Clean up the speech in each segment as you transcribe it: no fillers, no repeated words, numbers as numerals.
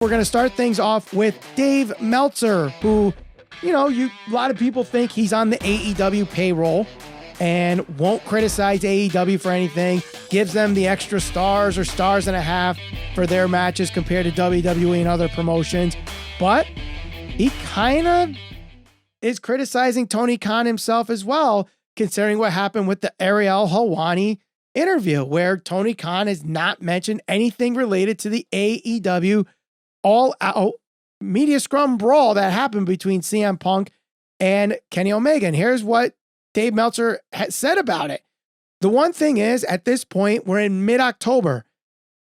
We're going to start things off with Dave Meltzer, who, a lot of people think he's on the AEW payroll and won't criticize AEW for anything, gives them the extra stars or stars and a half for their matches compared to WWE and other promotions. But he kind of is criticizing Tony Khan himself as well, considering what happened with the Ariel Helwani interview, where Tony Khan has not mentioned anything related to the AEW all-out media scrum brawl that happened between CM Punk and Kenny Omega. And here's what Dave Meltzer has said about it. The one thing is, at this point, we're in mid-October.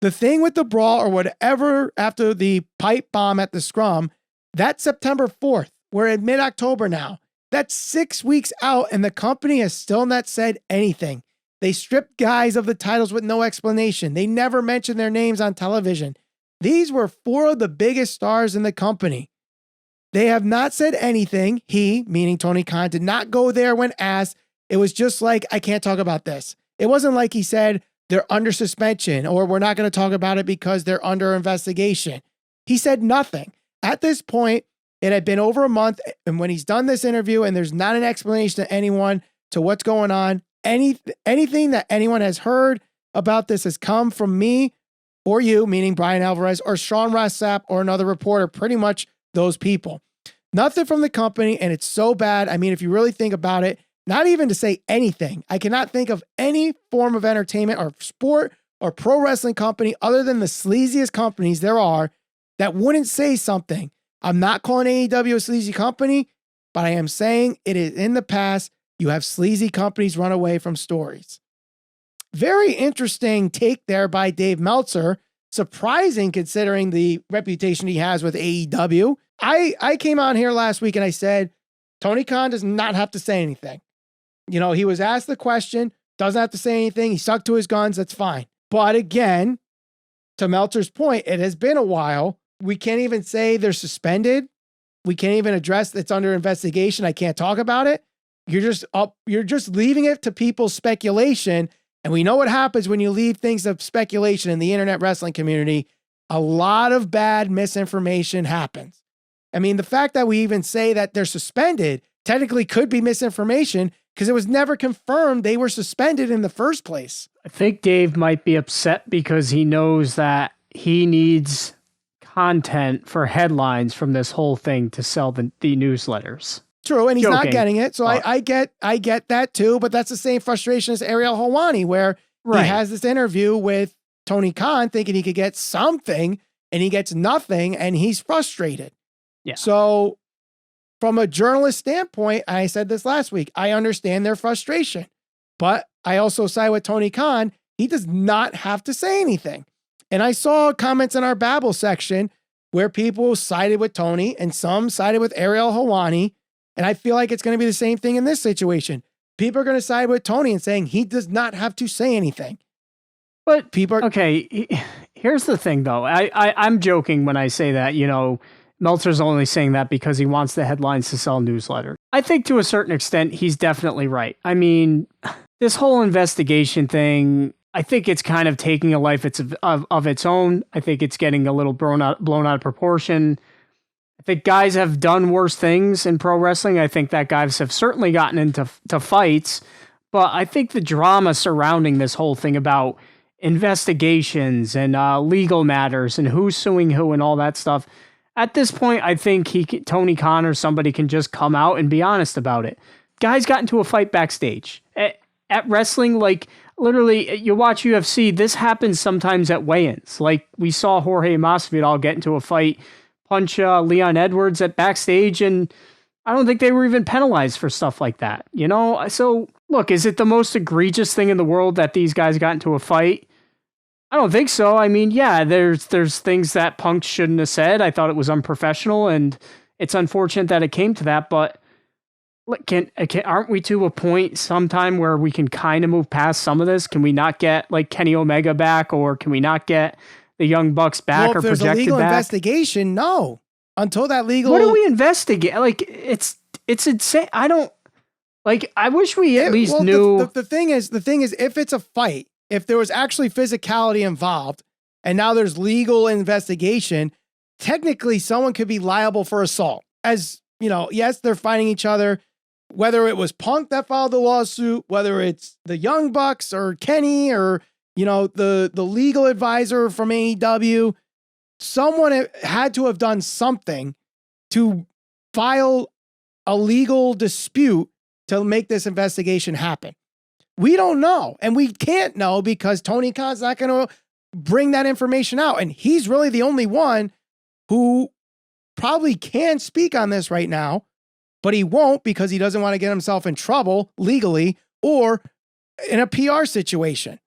The thing with the brawl or whatever after the pipe bomb at the scrum, that's September 4th. We're in mid-October now. That's 6 weeks out, and the company has still not said anything. They stripped guys of the titles with no explanation. They never mentioned their names on television. These were four of the biggest stars in the company. They have not said anything. He, meaning Tony Khan, did not go there when asked. It was just like, I can't talk about this. It wasn't like he said they're under suspension or we're not going to talk about it because they're under investigation. He said nothing. At this point, it had been over a month, and when he's done this interview and there's not an explanation to anyone to what's going on, anything that anyone has heard about this has come from me or you, meaning Brian Alvarez, or Sean Ross Sapp, or another reporter, pretty much those people. Nothing from the company, and it's so bad. I mean, if you really think about it, not even to say anything. I cannot think of any form of entertainment or sport or pro wrestling company other than the sleaziest companies there are that wouldn't say something. I'm not calling AEW a sleazy company, but I am saying it is in the past. You have sleazy companies run away from stories. Very interesting take there by Dave Meltzer. Surprising considering the reputation he has with AEW. I came on here last week and I said, Tony Khan does not have to say anything. He was asked the question, doesn't have to say anything. He stuck to his guns. That's fine. But again, to Meltzer's point, it has been a while. We can't even say they're suspended. We can't even address it's under investigation. I can't talk about it. You're just leaving it to people's speculation. And we know what happens when you leave things of speculation in the internet wrestling community. A lot of bad misinformation happens. I mean, the fact that we even say that they're suspended technically could be misinformation because it was never confirmed they were suspended in the first place. I think Dave might be upset because he knows that he needs content for headlines from this whole thing to sell the newsletters. True, and he's not getting it. So I get that too, but that's the same frustration as Ariel Helwani, where he has this interview with Tony Khan thinking he could get something and he gets nothing and he's frustrated. Yeah. So from a journalist standpoint, I said this last week, I understand their frustration, but I also side with Tony Khan. He does not have to say anything. And I saw comments in our Babel section where people sided with Tony and some sided with Ariel Helwani. And I feel like it's going to be the same thing in this situation. People are going to side with Tony and saying he does not have to say anything. But people are... Okay, here's the thing, though. I'm joking when I say that, Meltzer's only saying that because he wants the headlines to sell newsletters. I think to a certain extent, he's definitely right. I mean, this whole investigation thing, I think it's kind of taking a life of its own. I think it's getting a little blown out of proportion. I think guys have done worse things in pro wrestling. I think that guys have certainly gotten into fights, but I think the drama surrounding this whole thing about investigations and legal matters and who's suing who and all that stuff, at this point, I think Tony Khan or somebody can just come out and be honest about it. Guys got into a fight backstage. At wrestling, like literally, you watch UFC, this happens sometimes at weigh-ins. Like we saw Jorge Masvidal get into a fight, punch Leon Edwards at backstage, and I don't think they were even penalized for stuff like that, So, look, is it the most egregious thing in the world that these guys got into a fight? I don't think so. I mean, yeah, there's things that Punk shouldn't have said. I thought it was unprofessional, and it's unfortunate that it came to that, but aren't we to a point sometime where we can kind of move past some of this? Can we not get, like, Kenny Omega back, or can we not get the Young Bucks back or projected back? If there's a legal investigation, no. Until that legal... What do we investigate? Like, it's insane. I wish we at least knew... The thing is, if it's a fight, if there was actually physicality involved, and now there's legal investigation, technically someone could be liable for assault. As, yes, they're fighting each other. Whether it was Punk that filed the lawsuit, whether it's the Young Bucks or Kenny or, the legal advisor from AEW, someone had to have done something to file a legal dispute to make this investigation happen. We don't know. And we can't know because Tony Khan's not going to bring that information out. And he's really the only one who probably can speak on this right now, but he won't because he doesn't want to get himself in trouble legally or in a PR situation.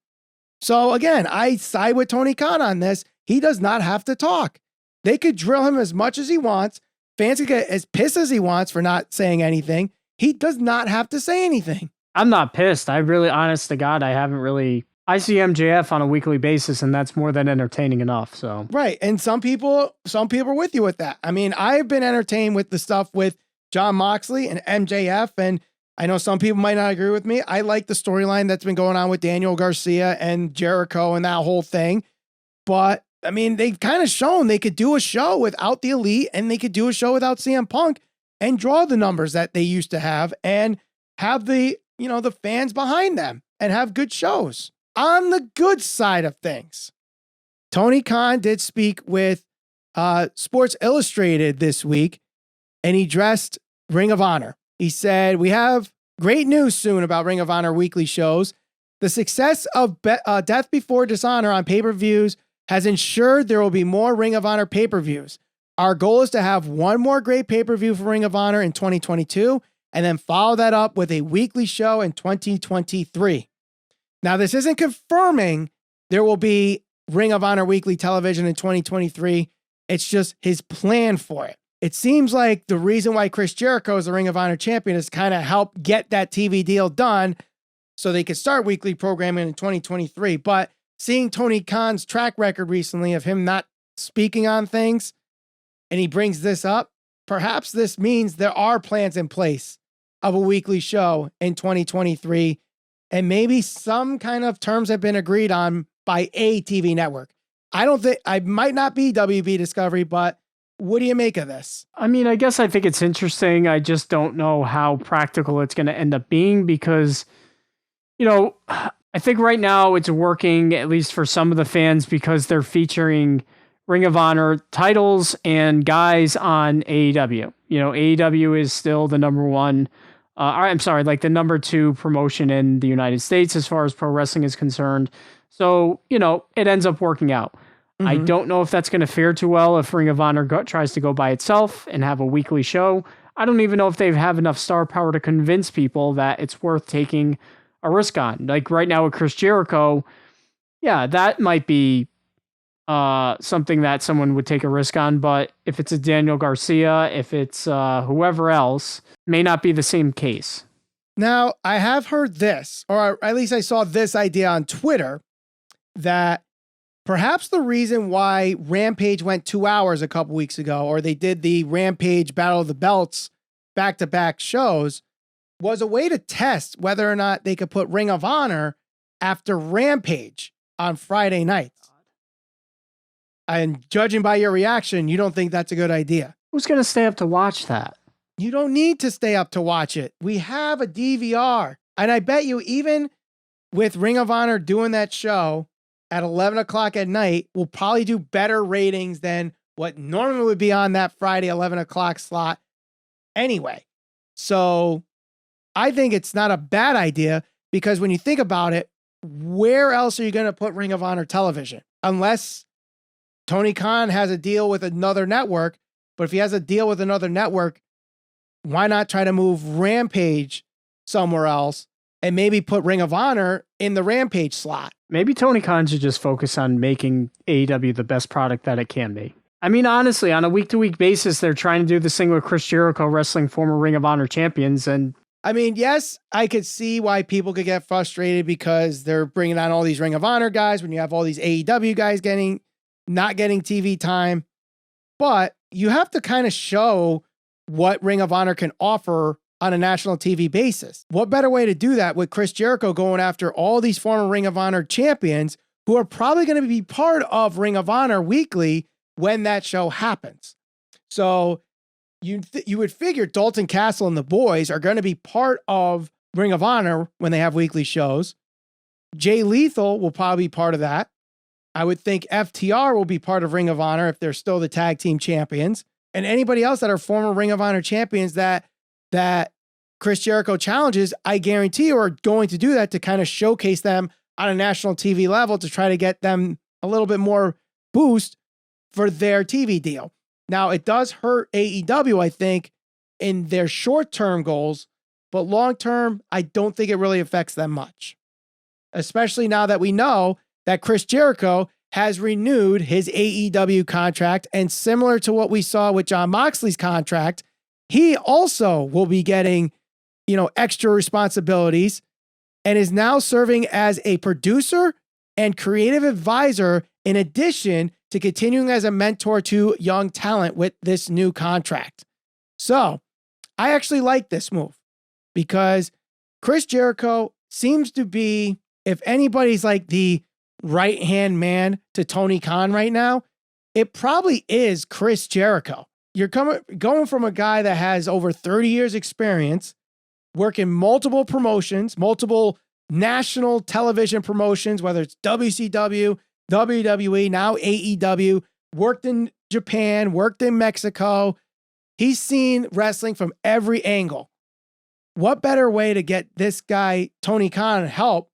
So again, I side with Tony Khan on this. He does not have to talk. They could drill him as much as he wants. Fans could get as pissed as he wants for not saying anything. He does not have to say anything. I'm not pissed. I really, honest to God, I see MJF on a weekly basis, and that's more than entertaining enough. So right. And some people are with you with that. I mean, I've been entertained with the stuff with Jon Moxley and MJF, and I know some people might not agree with me. I like the storyline that's been going on with Daniel Garcia and Jericho and that whole thing. But I mean, they've kind of shown they could do a show without the Elite and they could do a show without CM Punk and draw the numbers that they used to have and have the fans behind them and have good shows. On the good side of things, Tony Khan did speak with Sports Illustrated this week, and he addressed Ring of Honor. He said, "We have great news soon about Ring of Honor weekly shows. The success of Death Before Dishonor on pay-per-views has ensured there will be more Ring of Honor pay-per-views. Our goal is to have one more great pay-per-view for Ring of Honor in 2022, and then follow that up with a weekly show in 2023. Now, this isn't confirming there will be Ring of Honor weekly television in 2023. It's just his plan for it. It seems like the reason why Chris Jericho is the Ring of Honor champion is kind of help get that TV deal done so they could start weekly programming in 2023. But seeing Tony Khan's track record recently of him not speaking on things, and he brings this up, perhaps this means there are plans in place of a weekly show in 2023, and maybe some kind of terms have been agreed on by a TV network. I might not be WB Discovery, but what do you make of this? I mean, I guess I think it's interesting. I just don't know how practical it's going to end up being because, I think right now it's working, at least for some of the fans, because they're featuring Ring of Honor titles and guys on AEW. AEW is still the number one, the number two promotion in the United States as far as pro wrestling is concerned. So, it ends up working out. Mm-hmm. I don't know if that's going to fare too well if Ring of Honor tries to go by itself and have a weekly show. I don't even know if they have enough star power to convince people that it's worth taking a risk on. Like right now with Chris Jericho, yeah, that might be something that someone would take a risk on. But if it's a Daniel Garcia, if it's whoever else, may not be the same case. Now, I have heard this, or at least I saw this idea on Twitter, that perhaps the reason why Rampage went 2 hours a couple weeks ago, or they did the Rampage Battle of the Belts back-to-back shows, was a way to test whether or not they could put Ring of Honor after Rampage on Friday nights. And judging by your reaction, you don't think that's a good idea. Who's going to stay up to watch that? You don't need to stay up to watch it. We have a DVR. And I bet you even with Ring of Honor doing that show at 11 o'clock at night, we'll probably do better ratings than what normally would be on that Friday 11 o'clock slot anyway. So I think it's not a bad idea because when you think about it, where else are you going to put Ring of Honor television? Unless Tony Khan has a deal with another network. But if he has a deal with another network, why not try to move Rampage somewhere else and maybe put Ring of Honor in the Rampage slot? Maybe Tony Khan should just focus on making AEW the best product that it can be. I mean, honestly, on a week-to-week basis, they're trying to do this thing with Chris Jericho wrestling former Ring of Honor champions. And I mean, yes, I could see why people could get frustrated because they're bringing on all these Ring of Honor guys when you have all these AEW guys not getting TV time. But you have to kind of show what Ring of Honor can offer on a national TV basis. What better way to do that with Chris Jericho going after all these former Ring of Honor champions who are probably going to be part of Ring of Honor weekly when that show happens. So you would figure Dalton Castle and the boys are going to be part of Ring of Honor when they have weekly shows. Jay Lethal will probably be part of that. I would think FTR will be part of Ring of Honor if they're still the tag team champions. And anybody else that are former Ring of Honor champions that Chris Jericho challenges, I guarantee you are going to do that to kind of showcase them on a national TV level to try to get them a little bit more boost for their TV deal. Now, it does hurt AEW, I think, in their short-term goals, but long-term, I don't think it really affects them much. Especially now that we know that Chris Jericho has renewed his AEW contract, and similar to what we saw with Jon Moxley's contract, he also will be getting, extra responsibilities and is now serving as a producer and creative advisor in addition to continuing as a mentor to young talent with this new contract. So I actually like this move because Chris Jericho seems to be, if anybody's like the right-hand man to Tony Khan right now, it probably is Chris Jericho. You're going from a guy that has over 30 years experience, working multiple promotions, multiple national television promotions, whether it's WCW, WWE, now AEW, worked in Japan, worked in Mexico. He's seen wrestling from every angle. What better way to get this guy, Tony Khan, help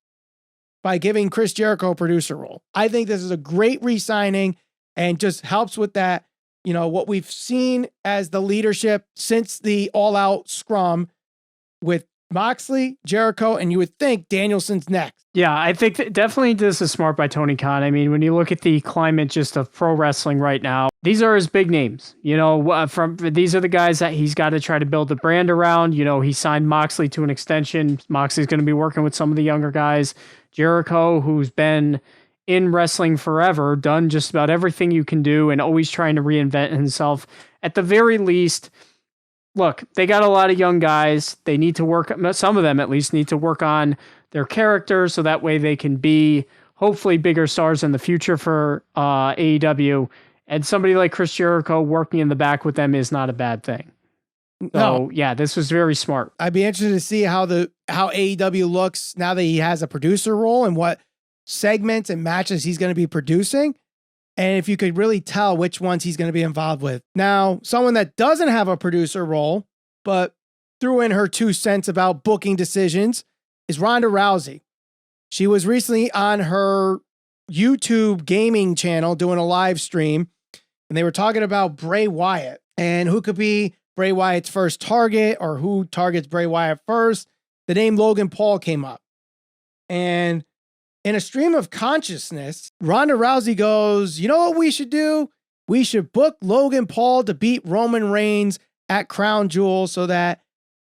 by giving Chris Jericho a producer role? I think this is a great re-signing and just helps with that, what we've seen as the leadership since the all-out scrum with Moxley, Jericho, and you would think Danielson's next. Yeah, I think that definitely this is smart by Tony Khan. I mean, when you look at the climate just of pro wrestling right now, these are his big names. These are the guys that he's got to try to build the brand around. He signed Moxley to an extension. Moxley's going to be working with some of the younger guys. Jericho, who's been in wrestling forever, done just about everything you can do and always trying to reinvent himself. At the very least, look, they got a lot of young guys. They need to work, some of them at least need to work on their character so that way they can be hopefully bigger stars in the future for AEW. And somebody like Chris Jericho working in the back with them is not a bad thing. So, yeah, this was very smart. I'd be interested to see how AEW looks now that he has a producer role and what segments and matches he's going to be producing. And if you could really tell which ones he's going to be involved with. Now, someone that doesn't have a producer role, but threw in her 2 cents about booking decisions is Ronda Rousey. She was recently on her YouTube gaming channel doing a live stream, and they were talking about Bray Wyatt and who could be Bray Wyatt's first target or who targets Bray Wyatt first. The name Logan Paul came up. And in a stream of consciousness, Ronda Rousey goes, you know what we should do? We should book Logan Paul to beat Roman Reigns at Crown Jewel so that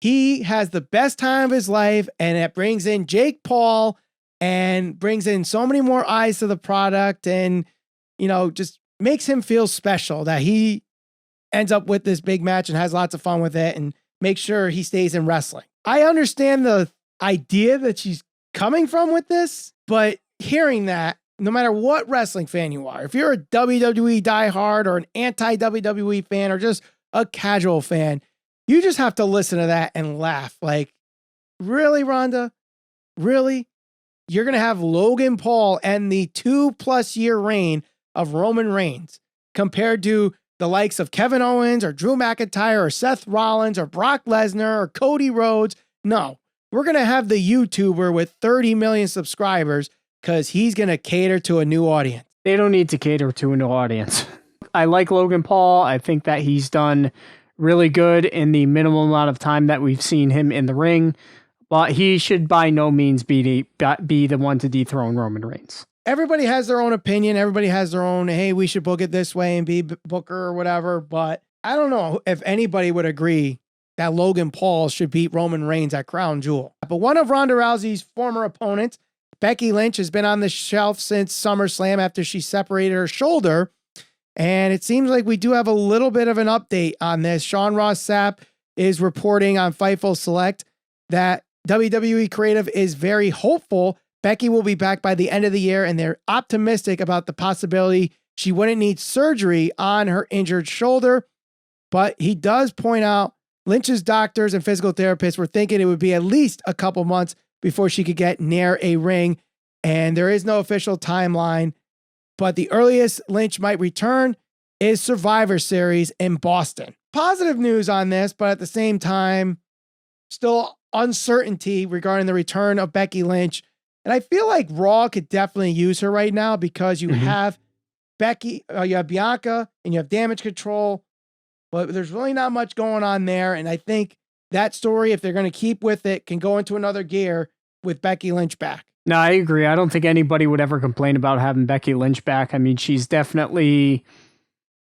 he has the best time of his life, and it brings in Jake Paul and brings in so many more eyes to the product and, just makes him feel special that he ends up with this big match and has lots of fun with it and make sure he stays in wrestling. I understand the idea that she's coming from with this, but hearing that, no matter what wrestling fan you are, if you're a WWE diehard or an anti-WWE fan or just a casual fan, you just have to listen to that and laugh. Like, really, Ronda? Really? You're going to have Logan Paul and the 2+ year reign of Roman Reigns compared to the likes of Kevin Owens or Drew McIntyre or Seth Rollins or Brock Lesnar or Cody Rhodes. No, we're going to have the YouTuber with 30 million subscribers because he's going to cater to a new audience. They don't need to cater to a new audience. I like Logan Paul. I think that he's done really good in the minimal amount of time that we've seen him in the ring, but he should by no means be the one to dethrone Roman Reigns. Everybody has their own opinion. Everybody has their own, hey, we should book it this way and be Booker or whatever. But I don't know if anybody would agree that Logan Paul should beat Roman Reigns at Crown Jewel. But one of Ronda Rousey's former opponents, Becky Lynch, has been on the shelf since SummerSlam after she separated her shoulder. And it seems like we do have a little bit of an update on this. Sean Ross Sapp is reporting on Fightful Select that WWE Creative is very hopeful Becky will be back by the end of the year, and they're optimistic about the possibility she wouldn't need surgery on her injured shoulder. But he does point out Lynch's doctors and physical therapists were thinking it would be at least a couple months before she could get near a ring. And there is no official timeline. But the earliest Lynch might return is Survivor Series in Boston. Positive news on this, but at the same time, still uncertainty regarding the return of Becky Lynch. And I feel like Raw could definitely use her right now because you have Becky, you have Bianca, and you have Damage Control, but there's really not much going on there. And I think that story, if they're going to keep with it, can go into another gear with Becky Lynch back. No, I agree. I don't think anybody would ever complain about having Becky Lynch back. I mean, she's definitely,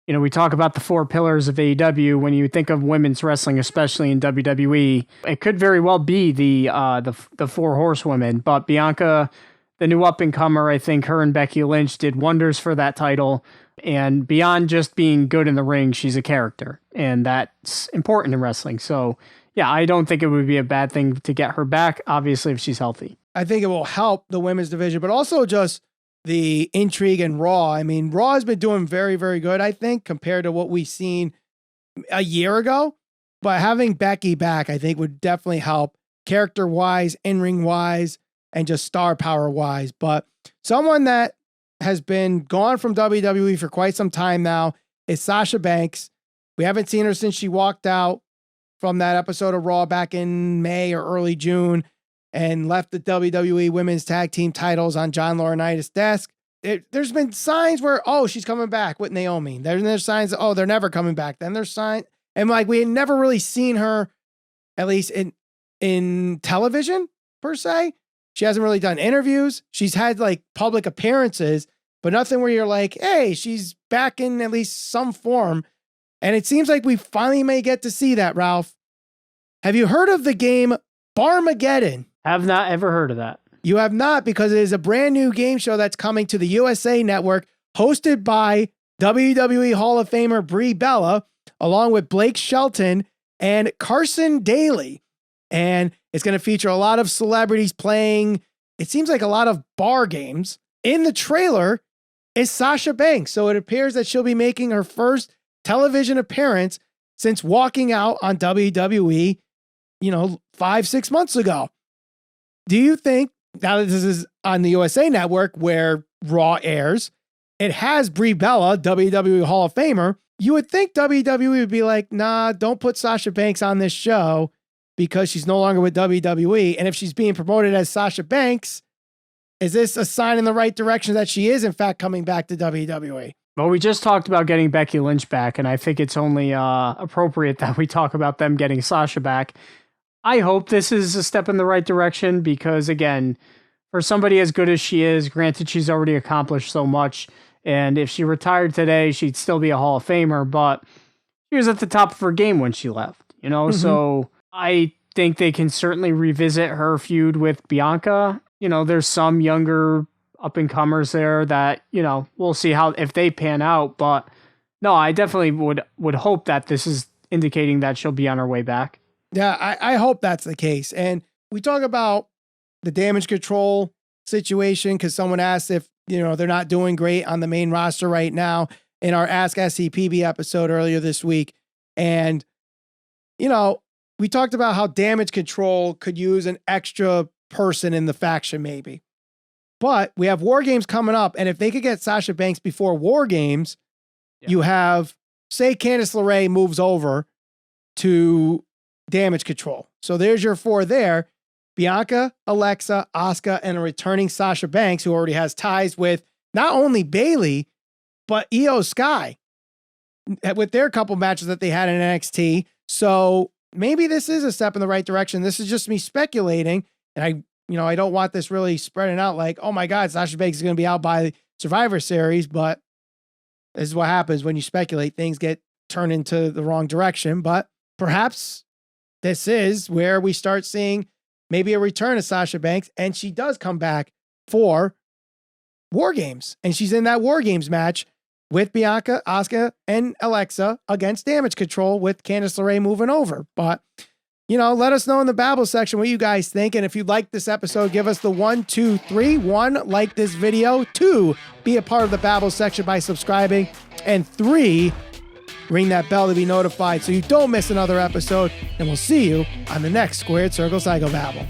we talk about the 4 pillars of AEW. When you think of women's wrestling, especially in WWE, it could very well be the 4 horsewomen. But Bianca, the new up-and-comer, I think her and Becky Lynch did wonders for that title. And beyond just being good in the ring, she's a character. And that's important in wrestling. So, yeah, I don't think it would be a bad thing to get her back, obviously, if she's healthy. I think it will help the women's division, but also just the intrigue in Raw. I mean, Raw has been doing very, very good, I think, compared to what we've seen a year ago. But having Becky back, I think, would definitely help character-wise, in-ring-wise, and just star power-wise. But someone that has been gone from WWE for quite some time now is Sasha Banks. We haven't seen her since she walked out from that episode of Raw back in May or early June and left the WWE Women's Tag Team titles on John Laurinaitis' desk. There's been signs where, she's coming back with Naomi. There's signs, they're never coming back. Then there's signs, and like we had never really seen her, at least in television per se. She hasn't really done interviews. She's had like public appearances, but nothing where you're like, hey, she's back in at least some form. And it seems like we finally may get to see that, Ralph. Have you heard of the game Barmageddon? Have not ever heard of that. You have not, because it is a brand new game show that's coming to the USA Network, hosted by WWE Hall of Famer Brie Bella, along with Blake Shelton and Carson Daly. And it's going to feature a lot of celebrities playing, it seems like a lot of bar games. In the trailer is Sasha Banks. So it appears that she'll be making her first television appearance since walking out on WWE, 5-6 months ago. Do you think, now that this is on the USA Network where Raw airs, it has Brie Bella, WWE Hall of Famer, you would think WWE would be like, nah, don't put Sasha Banks on this show because she's no longer with WWE. And if she's being promoted as Sasha Banks, is this a sign in the right direction that she is, in fact, coming back to WWE? Well, we just talked about getting Becky Lynch back, and I think it's only appropriate that we talk about them getting Sasha back. I hope this is a step in the right direction because, again, for somebody as good as she is, granted she's already accomplished so much, and if she retired today, she'd still be a Hall of Famer, but she was at the top of her game when she left, So I think they can certainly revisit her feud with Bianca. There's some younger up-and-comers there that, we'll see if they pan out, but no, I definitely would hope that this is indicating that she'll be on her way back. Yeah, I hope that's the case. And we talk about the Damage Control situation because someone asked if, they're not doing great on the main roster right now in our Ask SCPB episode earlier this week. And, we talked about how Damage Control could use an extra person in the faction maybe. But we have War Games coming up. And if they could get Sasha Banks before War Games, you have, say Candice LeRae moves over to Damage Control. So there's your 4 there. Bianca, Alexa, Asuka, and a returning Sasha Banks, who already has ties with not only Bayley, but Io Sky with their couple matches that they had in NXT. So maybe this is a step in the right direction. This is just me speculating. And I don't want this really spreading out like, oh my God, Sasha Banks is going to be out by Survivor Series, but this is what happens when you speculate. Things get turned into the wrong direction, but perhaps this is where we start seeing maybe a return of Sasha Banks, and she does come back for War Games, and she's in that War Games match with Bianca, Asuka, and Alexa against Damage Control with Candice LeRae moving over. But let us know in the Babble section what you guys think. And if you like this episode, give us the 1, 2, 3. 1, like this video. 2, be a part of the Babble section by subscribing. And 3, ring that bell to be notified so you don't miss another episode. And we'll see you on the next Squared Circle Psycho Babble.